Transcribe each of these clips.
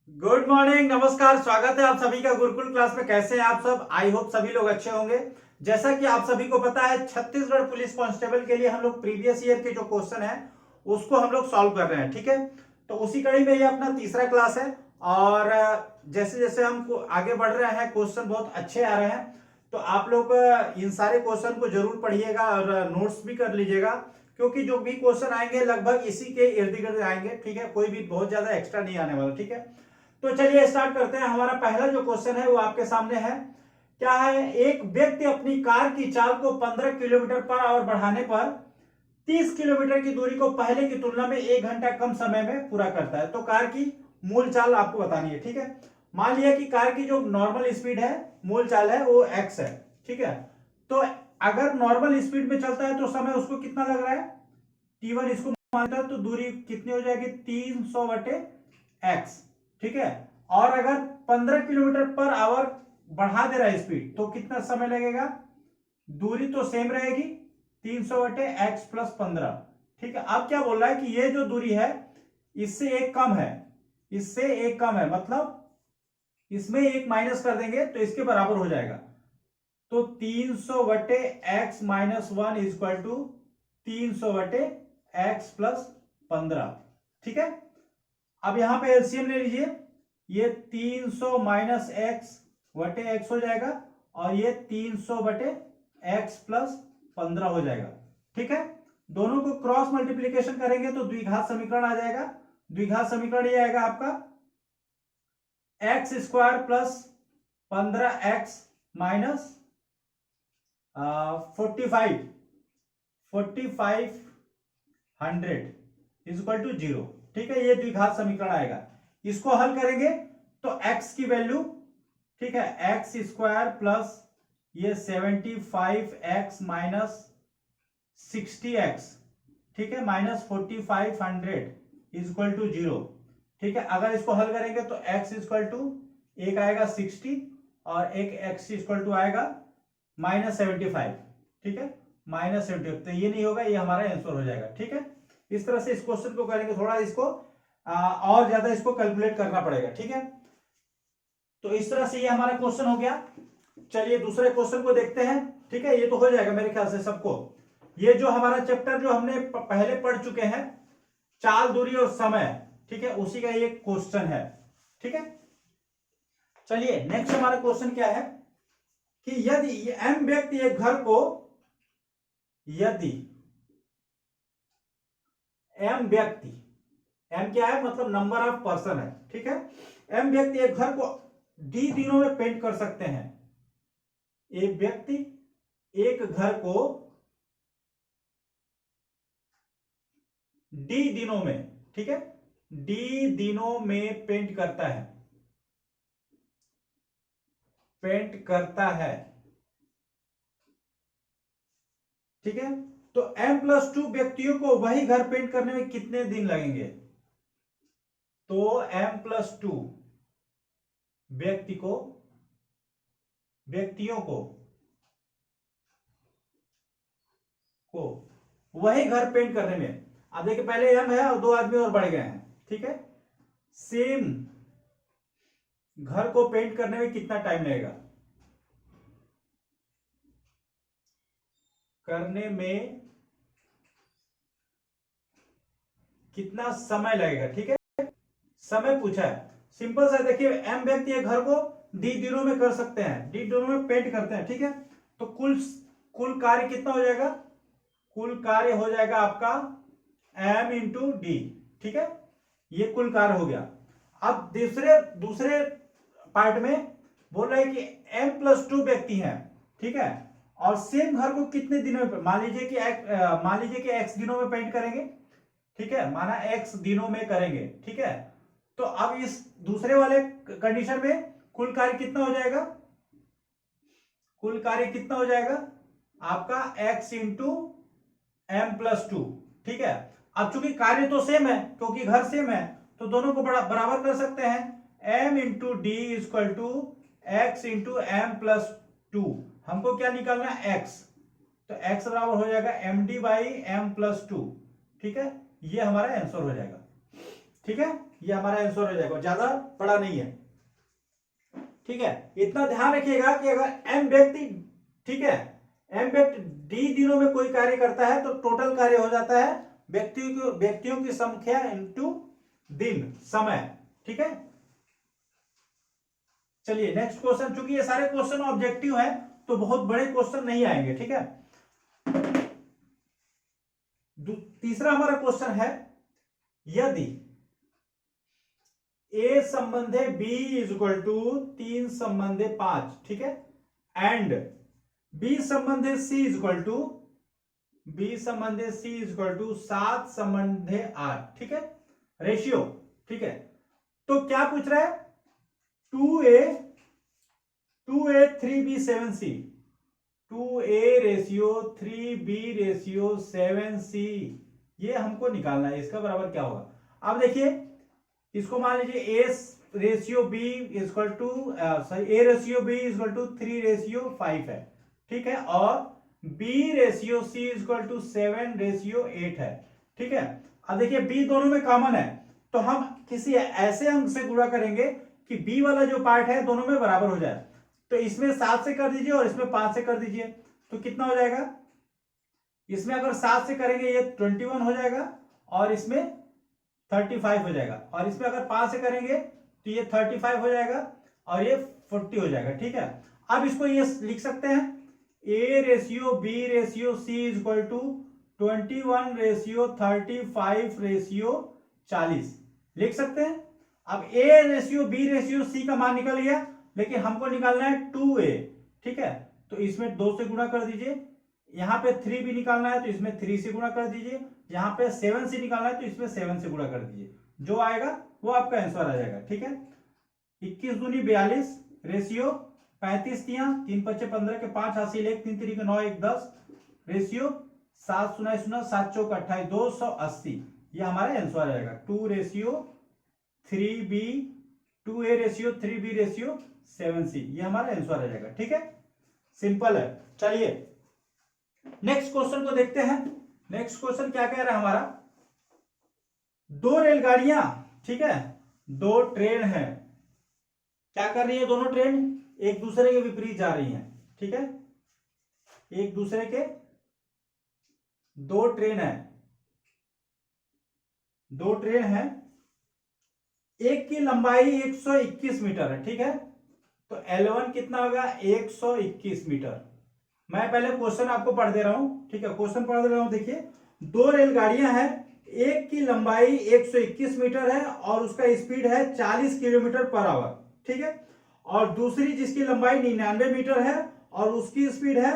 Good morning, नमस्कार। स्वागत है आप सभी का गुरुकुल क्लास में। कैसे हैं आप सब? आई होप सभी लोग अच्छे होंगे। जैसा कि आप सभी को पता है, छत्तीसगढ़ पुलिस कांस्टेबल के लिए हम लोग प्रीवियस ईयर के जो क्वेश्चन है उसको हम लोग सॉल्व कर रहे हैं। ठीक है, तो उसी कड़ी में ये अपना तीसरा क्लास है। और जैसे जैसे हम आगे बढ़ रहे हैं, क्वेश्चन बहुत अच्छे आ रहे हैं। तो आप लोग इन सारे क्वेश्चन को जरूर पढ़िएगा और नोट्स भी कर लीजिएगा, क्योंकि जो भी क्वेश्चन आएंगे लगभग इसी के इर्द गिर्द आएंगे। ठीक है, कोई भी बहुत ज्यादा एक्स्ट्रा नहीं आने वाला। ठीक है, तो चलिए स्टार्ट करते हैं। हमारा पहला जो क्वेश्चन है वो आपके सामने है। क्या है? एक व्यक्ति अपनी कार की चाल को 15 किलोमीटर पर आवर बढ़ाने पर 30 किलोमीटर की दूरी को पहले की तुलना में 1 घंटा कम समय में पूरा करता है। तो कार की मूल चाल आपको बतानी है। ठीक है, मान लिया कि कार की जो नॉर्मल स्पीड है, मूल चाल है, वो x है। ठीक है, तो अगर नॉर्मल स्पीड में चलता है तो समय उसको कितना लग रहा है, t1 इसको मानता है, तो दूरी कितनी हो जाएगी, 300 बटे एक्स। ठीक है, और अगर 15 किलोमीटर पर आवर बढ़ा दे रहा है स्पीड, तो कितना समय लगेगा? दूरी तो सेम रहेगी, 300 बटे एक्स प्लस 15। ठीक है, अब क्या बोल रहा है कि ये जो दूरी है इससे एक कम है, इससे एक कम है, मतलब इसमें एक माइनस कर देंगे तो इसके बराबर हो जाएगा। तो 300 बटे एक्स माइनस 1 इक्वल टू 300 बटे एक्स प्लस 15। ठीक है, अब यहां पे एलसीएम ले लीजिए। ये 300 माइनस एक्स बटे एक्स हो जाएगा, और ये 300 बटे एक्स प्लस 15 हो जाएगा। ठीक है, दोनों को क्रॉस मल्टीप्लीकेशन करेंगे तो द्विघात समीकरण आ जाएगा। द्विघात समीकरण ये आएगा आपका x square plus 15x minus 4500 is equal to 0। ठीक है, ये द्विघात समीकरण आएगा। इसको हल करेंगे तो x की वैल्यू, ठीक है, एक्स स्क्वायर प्लस ये 75x माइनस 60x, ठीक है, माइनस 4500 इज इक्वल टू 0। ठीक है, अगर इसको हल करेंगे तो x इक्वल टू एक आएगा 60 और एक x इक्वल टू आएगा माइनस 75। ठीक है, माइनस 75, तो ये नहीं होगा, ये हमारा आंसर हो जाएगा। ठीक है, इस तरह से इस क्वेश्चन को करेंगे। थोड़ा इसको और ज्यादा इसको कैलकुलेट करना पड़ेगा। ठीक है, तो इस तरह से ये हमारा क्वेश्चन हो गया। चलिए दूसरे क्वेश्चन को देखते हैं। ठीक है, ये तो हो जाएगा मेरे ख्याल से सबको। ये जो हमारा चैप्टर जो हमने पहले पढ़ चुके हैं, चाल, दूरी और समय, ठीक है, उसी का ये क्वेश्चन है। ठीक है, चलिए नेक्स्ट हमारा क्वेश्चन क्या है कि यदि एम व्यक्ति एक घर को, यदि एम व्यक्ति, एम क्या है, मतलब नंबर ऑफ पर्सन है। ठीक है, एम व्यक्ति एक घर को डी दिनों में पेंट कर सकते हैं। एक व्यक्ति एक घर को डी दिनों में, ठीक है, डी दिनों में पेंट करता है, पेंट करता है। ठीक है, तो m+2 व्यक्तियों को वही घर पेंट करने में कितने दिन लगेंगे? तो m+2 व्यक्तियों को वही घर पेंट करने में, अब देखिए पहले m है और 2 आदमी और बढ़ गए हैं। ठीक है, सेम घर को पेंट करने में कितना टाइम लगेगा, करने में कितना समय लगेगा? ठीक है, समय पूछा है, सिंपल सा। देखिए एम व्यक्ति एक घर को डी दिनों में कर सकते हैं, डी दिनों में पेंट करते हैं। ठीक है, तो कुल कुल कार्य कितना हो जाएगा? कुल कार्य हो जाएगा आपका m इंटू डी। ठीक है, ये कुल कार्य हो गया। अब दूसरे दूसरे पार्ट में बोल रहा है कि m+2 व्यक्ति हैं। ठीक है, और सेम घर को कितने दिनों में, मान लीजिए कि x दिनों में पेंट करेंगे। ठीक है, माना x दिनों में करेंगे। ठीक है, तो अब इस दूसरे वाले कंडीशन में कुल कार्य कितना हो जाएगा? कुल कार्य कितना हो जाएगा आपका x इंटू m+2। ठीक है, अब चूंकि कार्य तो सेम है, क्योंकि घर सेम है, तो दोनों को बराबर कर सकते हैं। m into d equal to x into m+2। हमको क्या निकालना है? x, तो x बराबर हो जाएगा md बाई m+2। ठीक है, ये हमारा आंसर हो जाएगा। ठीक है, ये हमारा आंसर हो जाएगा, ज्यादा बड़ा नहीं है। ठीक है, इतना ध्यान रखिएगा कि अगर एम व्यक्ति, ठीक है, एम व्यक्ति डी दिनों में कोई कार्य करता है तो टोटल कार्य हो जाता है व्यक्तियों की संख्या इंटू दिन, समय। ठीक है, चलिए नेक्स्ट क्वेश्चन। चूंकि ये सारे क्वेश्चन ऑब्जेक्टिव हैं तो बहुत बड़े क्वेश्चन नहीं आएंगे। ठीक है, तीसरा हमारा क्वेश्चन है, यदि ए संबंधे बी इज इक्वल टू 3 संबंधे 5, ठीक है, एंड बी संबंधे सी इज इक्वल टू 7 संबंधे 8, ठीक है, रेशियो। ठीक है, तो क्या पूछ रहा है, 2a 3b 7c, 2a ratio 3b ratio 7c, ये हमको निकालना है। इसका बराबर क्या होगा, अब देखिए इसको मान लीजिए a ratio b equal to a ratio b equal to 3 ratio 5 है। ठीक है, और b ratio c equal to 7 ratio 8 है। ठीक है, अब देखिए b दोनों में कॉमन है तो हम किसी ऐसे अंक से गुणा करेंगे कि b वाला जो पार्ट है दोनों में बराबर हो जाए। तो इसमें 7 से कर दीजिए और इसमें 5 से कर दीजिए, तो कितना हो जाएगा, इसमें अगर 7 से करेंगे ये 21 हो जाएगा और इसमें 35 हो जाएगा, और इसमें अगर 5 से करेंगे तो ये 35 हो जाएगा और ये 40 हो जाएगा। ठीक है, अब इसको ये लिख सकते हैं, a ratio b ratio c is equal to 21 ratio 35 ratio 40 लिख सकते हैं। अब a ratio b ratio c का मान निकल गया, लेकिन हमको निकालना है 2a। ठीक है, तो इसमें 2 से गुणा कर दीजिए, यहाँ पे 3 भी निकालना है तो इसमें 3 से गुणा कर दीजिए, यहाँ पे 7 से निकालना है तो इसमें 7 से गुणा कर दीजिए, जो आएगा वो आपका आंसर आ जाएगा। ठीक है, 21 दूनी 42 रेशियो 35 तिया 3 पच्चे 15 के 5 हासिल 1 3 3 के 9 1 10 रेशियो 7 0 0 7 चौक 28 280, ये हमारा आंसर आ जाएगा। 2 ratio 3b 2a ratio 3b ratio 7c, ये हमारा आंसर आ जाएगा। ठीक है, सिंपल है। चलिए नेक्स्ट क्वेश्चन को देखते हैं। नेक्स्ट क्वेश्चन क्या कह रहा है हमारा, 2 रेलगाड़ियां, ठीक है, 2 ट्रेन है, क्या कर रही है, दोनों ट्रेन एक दूसरे के विपरीत जा रही हैं। ठीक है, एक दूसरे के 2 ट्रेन है, 2 ट्रेन है, एक की लंबाई 121 मीटर है। ठीक है, तो L1 कितना होगा, 121 मीटर। मैं पहले क्वेश्चन आपको पढ़ दे रहा हूं। ठीक है, क्वेश्चन पढ़ दे रहा हूं, देखिए 2 रेलगाड़ियां हैं, एक की लंबाई 121 मीटर है और उसका स्पीड है 40 किलोमीटर पर आवर। ठीक है, और दूसरी जिसकी लंबाई 99 मीटर है और उसकी स्पीड है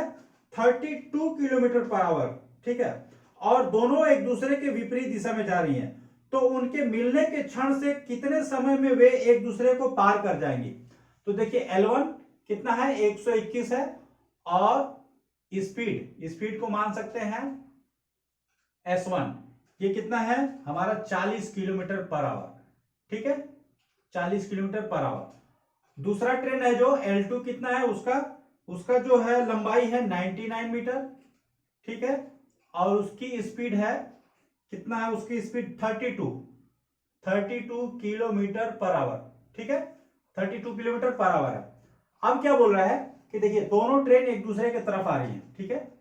32 किलोमीटर पर आवर। ठीक है, और दोनों एक दूसरे के विपरीत दिशा में जा रही हैं, तो उनके मिलने के क्षण से कितने समय में वे एक दूसरे को पार कर जाएंगी। तो देखिए L1 कितना है, 121 है, और स्पीड को मान सकते हैं S1, ये कितना है हमारा 40 किलोमीटर पर आवर। ठीक है, 40 किलोमीटर पर आवर। दूसरा ट्रेन है जो L2 कितना है, उसका जो है लंबाई है 99 मीटर। ठीक है, और उसकी स्पीड है कितना है, उसकी स्पीड 32 किलोमीटर पर आवर। ठीक है, 32 किलोमीटर पर आवर है। अब क्या बोल रहा है कि देखिए दोनों ट्रेन एक दूसरे की तरफ आ रही हैं। ठीक है,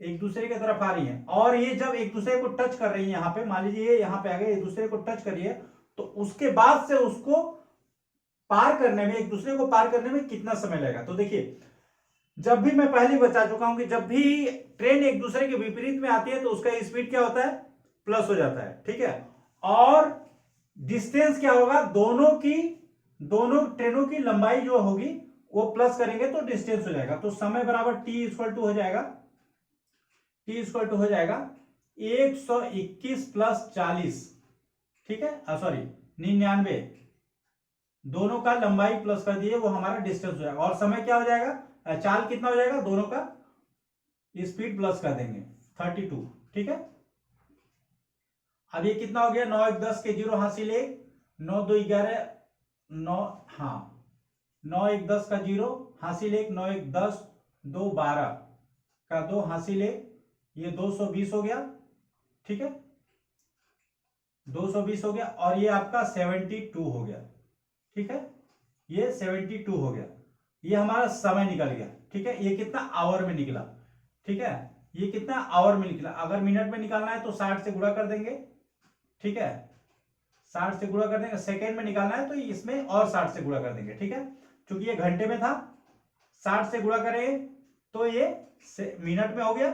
एक दूसरे की तरफ आ रही हैं, और ये जब एक दूसरे को टच कर रही है, यहाँ पे मान लीजिए यहाँ पे आ गए, एक दूसरे को टच करिए, तो उसके बाद से उसको पार करने में, एक दूसरे को पार करने में कितना समय लगेगा। तो देखिए, जब भी, मैं पहले बता चुका हूं कि जब भी ट्रेन एक दूसरे के विपरीत में आती है तो उसका स्पीड क्या होता है, प्लस हो जाता है। ठीक है, और डिस्टेंस क्या होगा, दोनों ट्रेनों की लंबाई जो होगी वो प्लस करेंगे तो डिस्टेंस हो जाएगा। तो समय बराबर t इक्वल टू हो जाएगा, 121 प्लस 40। ठीक है, सॉरी 99, दोनों का लंबाई प्लस कर दिए, वो हमारा डिस्टेंस हो जाएगा। और समय क्या हो जाएगा, चाल कितना हो जाएगा, दोनों का स्पीड प्लस कर देंगे 32। ठीक है, अब ये कितना हो गया, 9 1 10 के 0 हासिल 1, 9 2 11 9, हाँ 9 1 10 का 0 हासिल 1, 9 1 10 2 12 का 2 हासिल 1, ये 220 हो गया। ठीक है, 220 हो गया, और ये आपका 72 हो गया। ठीक है, ये 72 हो गया। ये हमारा समय निकल गया। ठीक है, ये कितना आवर में निकला। ठीक है, ये कितना आवर में निकला। अगर मिनट में निकालना है तो 60 से गुणा कर देंगे। ठीक है, 60 से गुणा कर देंगे। सेकेंड में निकालना है तो इसमें और 60 से गुणा कर देंगे। ठीक है, क्योंकि ये घंटे में था, 60 से गुणा करें तो ये मिनट में हो गया।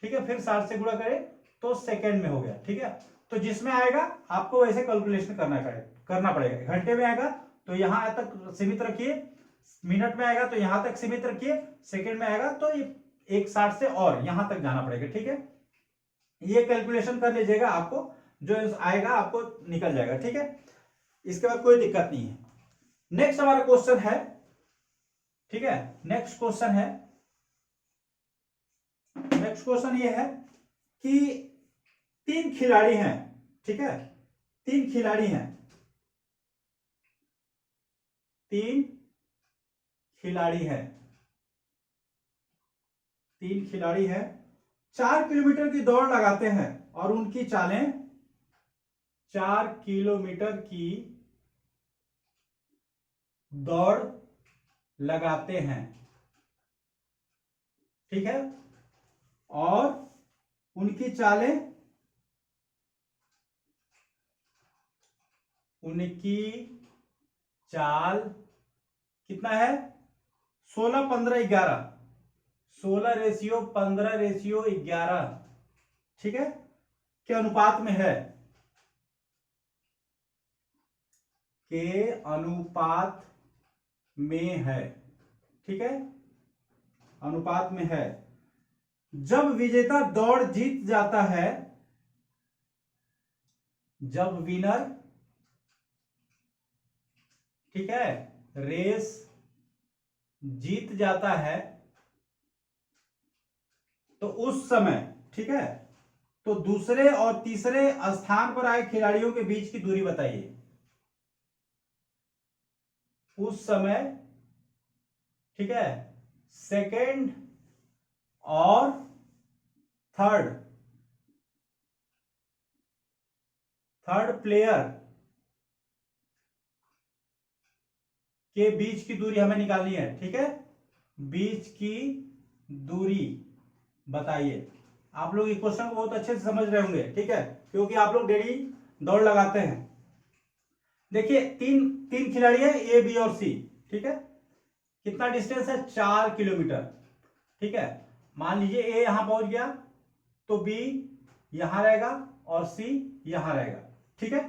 ठीक है, फिर 60 से गुणा करें तो सेकेंड में हो गया। ठीक है, तो जिसमें आएगा आपको वैसे कैलकुलेशन करना पड़ेगा। घंटे में आएगा तो यहां तक सीमित रखिए, मिनट में आएगा तो यहां तक सीमित रखिए, सेकेंड में आएगा तो ये एक 60 से और यहां तक जाना पड़ेगा। ठीक है, ये कैलकुलेशन कर लीजिएगा, आपको जो आएगा आपको निकल जाएगा। ठीक है, इसके बाद कोई दिक्कत नहीं है। नेक्स्ट हमारा क्वेश्चन है। ठीक है, नेक्स्ट क्वेश्चन ये है कि 3 खिलाड़ी हैं। ठीक है, 3 खिलाड़ी हैं, 3 खिलाड़ी हैं, 3 खिलाड़ी हैं, 4 किलोमीटर की दौड़ लगाते हैं और उनकी चालें 4 किलोमीटर की दौड़ लगाते हैं। ठीक है, और उनकी चालें, उनकी चाल कितना है, 16, 15, 11, 16:15:11। ठीक है, के अनुपात में है, के अनुपात में है। ठीक है, अनुपात में है। जब विजेता दौड़ जीत जाता है, जब विनर, ठीक है, रेस जीत जाता है तो उस समय, ठीक है, तो दूसरे और तीसरे स्थान पर आए खिलाड़ियों के बीच की दूरी बताइए। उस समय, ठीक है, सेकेंड और थर्ड प्लेयर के बीच की दूरी हमें निकालनी है। ठीक है, बीच की दूरी बताइए। आप लोग इस क्वेश्चन को बहुत अच्छे से समझ रहे होंगे। ठीक है, क्योंकि आप लोग डेली दौड़ लगाते हैं। देखिए, तीन खिलाड़ी है, ए, बी और सी। ठीक है, कितना डिस्टेंस है, 4 किलोमीटर। ठीक है, मान लीजिए ए यहां पहुंच गया तो बी यहां रहेगा और सी यहां रहेगा। ठीक है,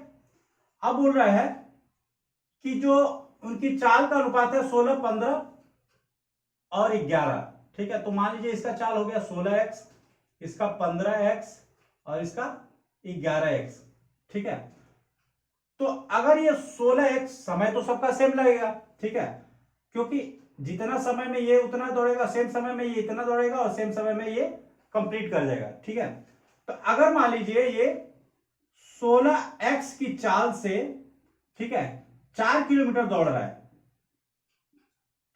अब बोल रहा है कि जो उनकी चाल का अनुपात है 16, 15 और 11। ठीक है, तो मान लीजिए इसका चाल हो गया 16x, इसका 15x और इसका 11x। ठीक है, तो अगर ये 16x, समय तो सबका सेम लगेगा। ठीक है, क्योंकि जितना समय में ये उतना दौड़ेगा, सेम समय में ये इतना दौड़ेगा और सेम समय में ये कंप्लीट कर जाएगा। ठीक है, तो अगर मान लीजिए ये 16x की चाल से, ठीक है, 4 किलोमीटर दौड़ रहा है।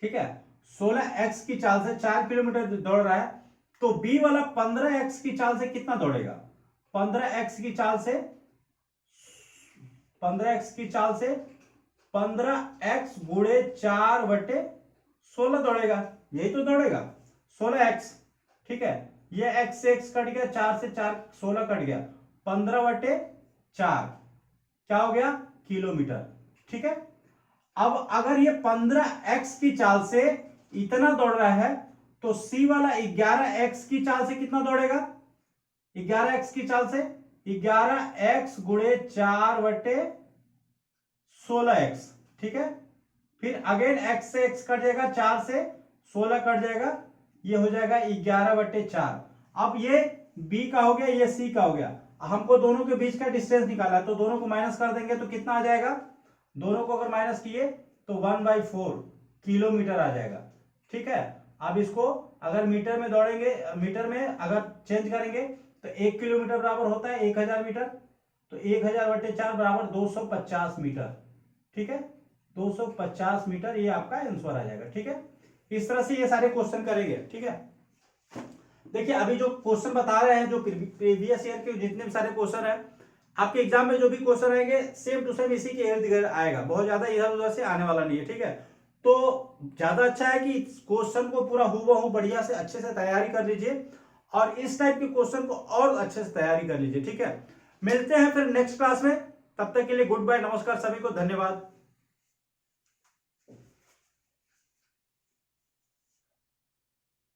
ठीक है, 16x की चाल से 4 किलोमीटर दौड़ रहा है, तो बी वाला 15x की चाल से कितना दौड़ेगा, 15x की चाल से 15x गुणे 4/16 दौड़ेगा। यही तो दौड़ेगा 16x। ठीक है, ये x से x कट गया, 4 से 4 16 कट गया, 15/4 क्या हो गया, किलोमीटर। ठीक है, अब अगर ये 15x की चाल से इतना दौड़ रहा है तो C वाला 11x की चाल से कितना दौड़ेगा, 11x की चाल से 11x गुणे 4/16x। ठीक है, फिर अगेन x से x कट जाएगा, 4 से 16 कट जाएगा, ये हो जाएगा 11/4। अब ये B का हो गया, ये C का हो गया। हमको दोनों के बीच का डिस्टेंस निकाला है, तो दोनों को माइनस कर देंगे तो कितना आ जाएगा, दोनों को अगर माइनस किए तो 1/4 किलोमीटर आ जाएगा। ठीक है, अब इसको अगर मीटर में दौड़ेंगे, मीटर में अगर चेंज करेंगे तो 1 किलोमीटर बराबर होता है 1000 मीटर, तो 1000/4 बराबर 250 मीटर। ठीक है, 250 मीटर ये आपका आंसर आ जाएगा। ठीक है, इस तरह से ये सारे क्वेश्चन करेंगे। ठीक है, देखिए अभी जो क्वेश्चन बता रहे हैं, जो प्रीवियस ईयर के जितने भी सारे क्वेश्चन है, आपके एग्जाम में जो भी क्वेश्चन आएंगे सेम टू सेम इसी के इर्द गिर्द आएगा, बहुत ज्यादा इधर उधर से आने वाला नहीं है, ठीक है। तो ज्यादा अच्छा है कि क्वेश्चन को पूरा हूबहू बढ़िया से अच्छे से तैयारी कर लीजिए और इस टाइप के क्वेश्चन को और अच्छे से तैयारी कर लीजिए, ठीक है। मिलते हैं फिर नेक्स्ट क्लास में, तब तक के लिए गुड बाय, नमस्कार सभी को, धन्यवाद।